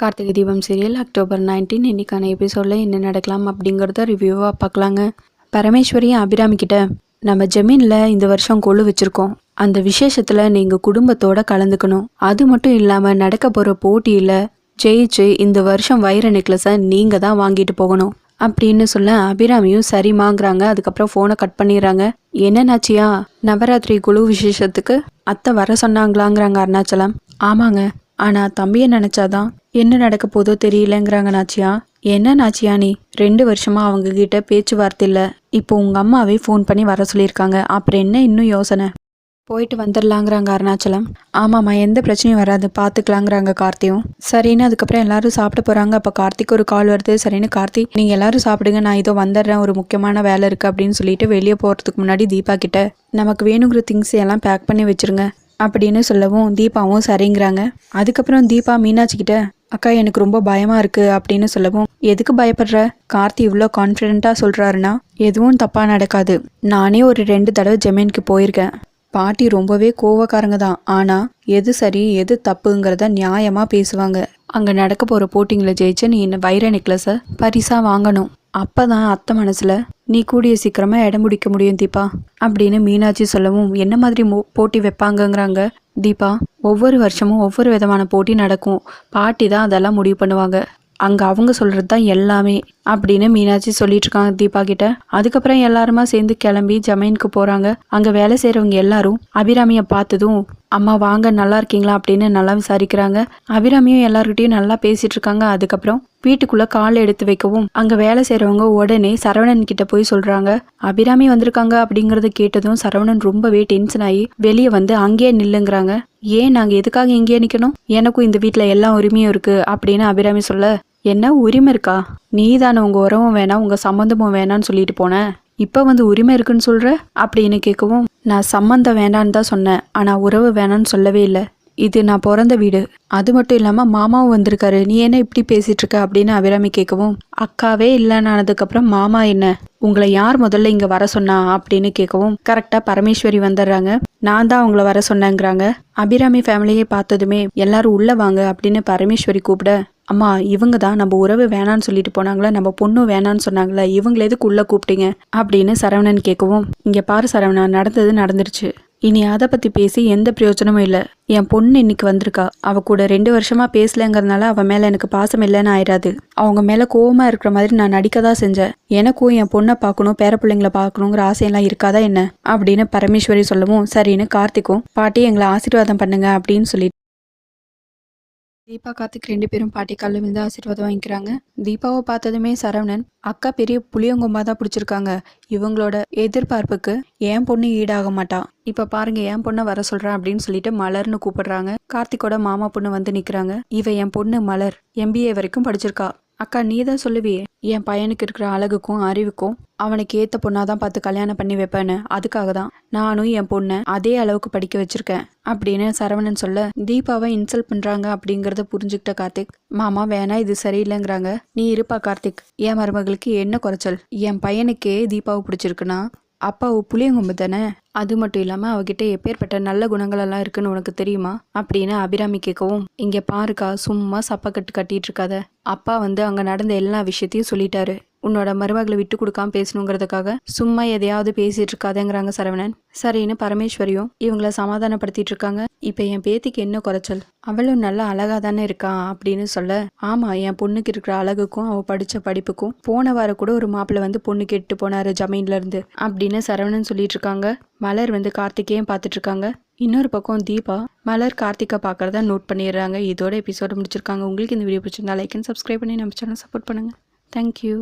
Karthigai Deepam serial October 19 இன்னைக்கான எபிசோடில் என்ன நடக்கலாம் அப்படிங்கிறத ரிவ்யூவாக பார்க்கலாங்க. பரமேஸ்வரியும் அபிராமி கிட்ட நம்ம ஜமீனில் இந்த வருஷம் கொழு வச்சுருக்கோம், அந்த விசேஷத்தில் நீங்கள் குடும்பத்தோடு கலந்துக்கணும். அது மட்டும் இல்லாமல் நடக்க போகிற போட்டியில் ஜெயிச்சு இந்த வருஷம் வைர நெக்லஸை நீங்கள் தான் வாங்கிட்டு போகணும் அப்படின்னு சொல்ல அபிராமியும் சரிமாங்கிறாங்க. அதுக்கப்புறம் ஃபோனை கட் பண்ணிடுறாங்க. என்னன்னாச்சியா, நவராத்திரி குழு விசேஷத்துக்கு அத்தை வர சொன்னாங்களாங்கிறாங்க அருணாச்சலம். ஆமாங்க, ஆனால் தம்பியை நினச்சாதான் என்ன நடக்க போதோ தெரியலங்கிறாங்க நாச்சியா. என்ன நாச்சியா நீ 2 வருஷமா அவங்க கிட்ட பேச்சுவார்த்தை இல்லை, இப்போ உங்கள் அம்மாவே ஃபோன் பண்ணி வர சொல்லியிருக்காங்க, அப்புறம் என்ன இன்னும் யோசனை? போயிட்டு வந்துடலாங்கிறாங்க அருணாச்சலம். ஆமாம்மா, எந்த பிரச்சனையும் வராது, பார்த்துக்கலாங்கிறாங்க கார்த்தியும். சரின்னு அதுக்கப்புறம் எல்லாரும் சாப்பிட போகிறாங்க. அப்போ கார்த்திக் ஒரு கால் வருது. சரின்னு கார்த்திக் நீங்கள் எல்லாரும் சாப்பிடுங்க, நான் இதோ வந்துடுறேன், ஒரு முக்கியமான வேலை இருக்குது அப்படின்னு சொல்லிட்டு வெளியே போகிறதுக்கு முன்னாடி தீபா கிட்ட நமக்கு வேணுங்கிற திங்ஸ் எல்லாம் பேக் பண்ணி வச்சுருங்க அப்படின்னு சொல்லவும் தீபாவும் சரிங்கிறாங்க. அதுக்கப்புறம் தீபா மீனாட்சி கிட்ட அக்கா எனக்கு ரொம்ப பயமாக இருக்குது அப்படின்னு சொல்லவும், எதுக்கு பயப்படுற? கார்த்தி இவ்வளோ கான்ஃபிடென்ட்டாக சொல்கிறாருன்னா எதுவும் தப்பாக நடக்காது. நானே ஒரு 2 தடவை ஜமீனுக்கு போயிருக்கேன். பாட்டி ரொம்பவே கோவக்காரங்க தான், ஆனால் எது சரி எது தப்புங்கிறத நியாயமாக பேசுவாங்க. அங்கே நடக்க போகிற போட்டிங்களை ஜெயிச்சு நீ இந்த வைர நெக்லஸை பரிசாக வாங்கணும். அப்போ தான் அத்தை மனசில் நீ கூடிய சீக்கிரமாக இடம் முடிக்க முடியும் தீபா அப்படின்னு மீனாட்சி சொல்லவும், என்ன மாதிரி போட்டி வைப்பாங்கங்கிறாங்க தீபா. ஒவ்வொரு வருஷமும் ஒவ்வொரு விதமான போட்டி நடக்கும், பாட்டி தான் அதெல்லாம் முடிவு பண்ணுவாங்க, அங்கே அவங்க சொல்கிறது தான் எல்லாமே அப்படின்னு மீனாட்சி சொல்லிட்டு இருக்காங்க தீபா கிட்ட. அதுக்கப்புறம் எல்லாருமா சேர்ந்து கிளம்பி ஜமீனுக்கு போகிறாங்க. அங்கே வேலை செய்கிறவங்க எல்லாரும் அபிராமியை பார்த்ததும் அம்மா வாங்க நல்லா இருக்கீங்களா அப்படின்னு நல்லா விசாரிக்கிறாங்க. அபிராமியும் எல்லார்கிட்டையும் நல்லா பேசிட்டு இருக்காங்க. அதுக்கப்புறம் வீட்டுக்குள்ள கால் எடுத்து வைக்கவும் அங்கே வேலை செய்கிறவங்க உடனே சரவணன் கிட்ட போய் சொல்கிறாங்க அபிராமி வந்திருக்காங்க. அப்படிங்கிறத கேட்டதும் சரவணன் ரொம்பவே டென்ஷன் ஆகி வெளியே வந்து அங்கேயே நில்லுங்கிறாங்க. ஏன் நாங்கள் எதுக்காக இங்கேயே நிற்கணும்? எனக்கும் இந்த வீட்டில் எல்லா உரிமையும் இருக்குது அப்படின்னு அபிராமி சொல்ல, என்ன உரிமை இருக்கா? நீ தானே உங்கள் உறவும் வேணாம் உங்கள் சம்மந்தமும் வேணான்னு சொல்லிட்டு போனேன், இப்போ வந்து உரிமை இருக்குன்னு சொல்கிற அப்படின்னு கேட்கவும், நான் சம்மந்தம் வேண்டான்னு தான் சொன்னேன், ஆனால் உறவு வேணான்னு சொல்லவே இல்லை. இது நான் பிறந்த வீடு, அது மட்டும் இல்லாமல் மாமாவும் வந்திருக்காரு, நீ என்ன இப்படி பேசிகிட்டு இருக்க அப்படின்னு அபிராமி கேட்கவும், அக்காவே இல்லைன்னு ஆனதுக்கப்புறம் மாமா என்ன, உங்களை யார் முதல்ல இங்கே வர சொன்னா அப்படின்னு கேட்கவும் கரெக்டாக பரமேஸ்வரி வந்துடுறாங்க. நான் தான் அவங்கள வர சொன்னேங்கிறாங்க. அபிராமி ஃபேமிலியை பார்த்ததுமே எல்லாரும் உள்ளே வாங்க அப்படின்னு பரமேஸ்வரி கூப்பிட, அம்மா இவங்க தான் நம்ம உறவு வேணான்னு சொல்லிட்டு போனாங்களே, நம்ம பொண்ணும் வேணான்னு சொன்னாங்களே, இவங்கள எதுக்கு உள்ளே கூப்பிட்டீங்க அப்படின்னு சரவணன் கேட்கவும், இங்கே பாரு சரவணா, நடந்தது நடந்துருச்சு, இனி அதை பற்றி பேசி எந்த பிரயோஜனமும் இல்லை. என் பொண்ணு இன்னைக்கு வந்திருக்கா, அவ கூட 2 வருஷமா பேசலைங்கிறதுனால அவ மேலே எனக்கு பாசம் இல்லைன்னு ஆயிடாது. அவங்க மேலே கோவமாக இருக்கிற மாதிரி நான் நடிக்க தான் செஞ்சேன். எனக்கும் என் பொண்ணை பார்க்கணும், பேர பிள்ளைங்களை பார்க்கணுங்கிற ஆசையெல்லாம் இருக்காதா என்ன அப்படின்னு பரமேஸ்வரி சொல்லவும், சரின்னு கார்த்திக்கும் பாட்டி எங்களை ஆசீர்வாதம் பண்ணுங்க அப்படின்னு சொல்லிட்டு தீபா கார்த்திக் 2 பேரும் பாட்டி காலில் விழுந்து ஆசீர்வாதம் வாங்கிக்கிறாங்க. தீபாவை பார்த்ததுமே சரவணன், அக்கா பெரிய புளியங்கொம்பா தான் பிடிச்சிருக்காங்க, இவங்களோட எதிர்பார்ப்புக்கு என் பொண்ணு ஈடாக மாட்டா, இப்போ பாருங்க என் பொண்ணை வர சொல்கிறேன் அப்படின்னு சொல்லிட்டு மலர்னு கூப்பிடுறாங்க. கார்த்திக்கோட மாமா பொண்ணு வந்து நிற்கிறாங்க. இவ என் பொண்ணு மலர், MBA வரைக்கும் படிச்சிருக்கா. அக்கா நீ தான் சொல்லுவியே என் பையனுக்கு இருக்கிற அழகுக்கும் அறிவுக்கும் அவனுக்கு ஏற்ற பொண்ணாதான் பார்த்து கல்யாணம் பண்ணி வைப்பேன்னு, அதுக்காக தான் நானும் என் பொண்ணை அதே அளவுக்கு படிக்க வச்சிருக்கேன் அப்படின்னு சரவணன் சொல்ல, தீபாவை இன்சல்ட் பண்ணுறாங்க அப்படிங்கிறத புரிஞ்சுக்கிட்ட கார்த்திக், மாமா வேணா இது சரியில்லைங்கிறாங்க, நீ இருப்பா கார்த்திக், என் மருமகளுக்கு என்ன குறைச்சல்? என் பையனுக்கே தீபாவை பிடிச்சிருக்குன்னா அப்பாவு புளியங்கொம்பு தானே, அது மட்டும் இல்லாமல் அவகிட்ட எப்பேற்பட்ட நல்ல குணங்கள் எல்லாம் இருக்குன்னு உனக்கு தெரியுமா அப்படின்னு அபிராமி கேட்கவும், இங்கே பாருக்கா சும்மா சப்பக்கட்டு கட்டிட்டு இருக்காத, அப்பா வந்து அங்கே நடந்த எல்லா விஷயத்தையும் சொல்லிட்டாரு, உன்னோட மருமகளை விட்டு கொடுக்காம பேசணுங்கிறதுக்காக சும்மா எதையாவது பேசிட்டு இருக்காதேங்கிறாங்க சரவணன். சரின்னு பரமேஸ்வரியும் இவங்களை சமாதானப்படுத்திட்டு இருக்காங்க. இப்போ என் பேத்திக்கு என்ன குறைச்சல்? அவளும் நல்லா அழகா தானே இருக்கா அப்படின்னு சொல்ல, ஆமா என் பொண்ணுக்கு இருக்கிற அழகுக்கும் அவ படிச்ச படிப்புக்கும் போன வாரம் கூட ஒரு மாப்பிள்ளை வந்து பொண்ணு கேட்டு போனாரு ஜமீன்ல இருந்து அப்படின்னு சரவணன் சொல்லிட்டு இருக்காங்க. மலர் வந்து கார்த்திகேயும் பார்த்துட்டு இருக்காங்க. இன்னொரு பக்கம் தீபா மலர் கார்த்திகை பார்க்கறத நோட் பண்ணிடுறாங்க. இதோட எபிசோட முடிச்சிருக்காங்க. உங்களுக்கு இந்த வீடியோ பிடிச்சிருந்தா லைக் அண்ட் சப்ஸ்கிரைப் பண்ணி நம்ம சேனல் சப்போர்ட் பண்ணுங்க. தேங்க்யூ.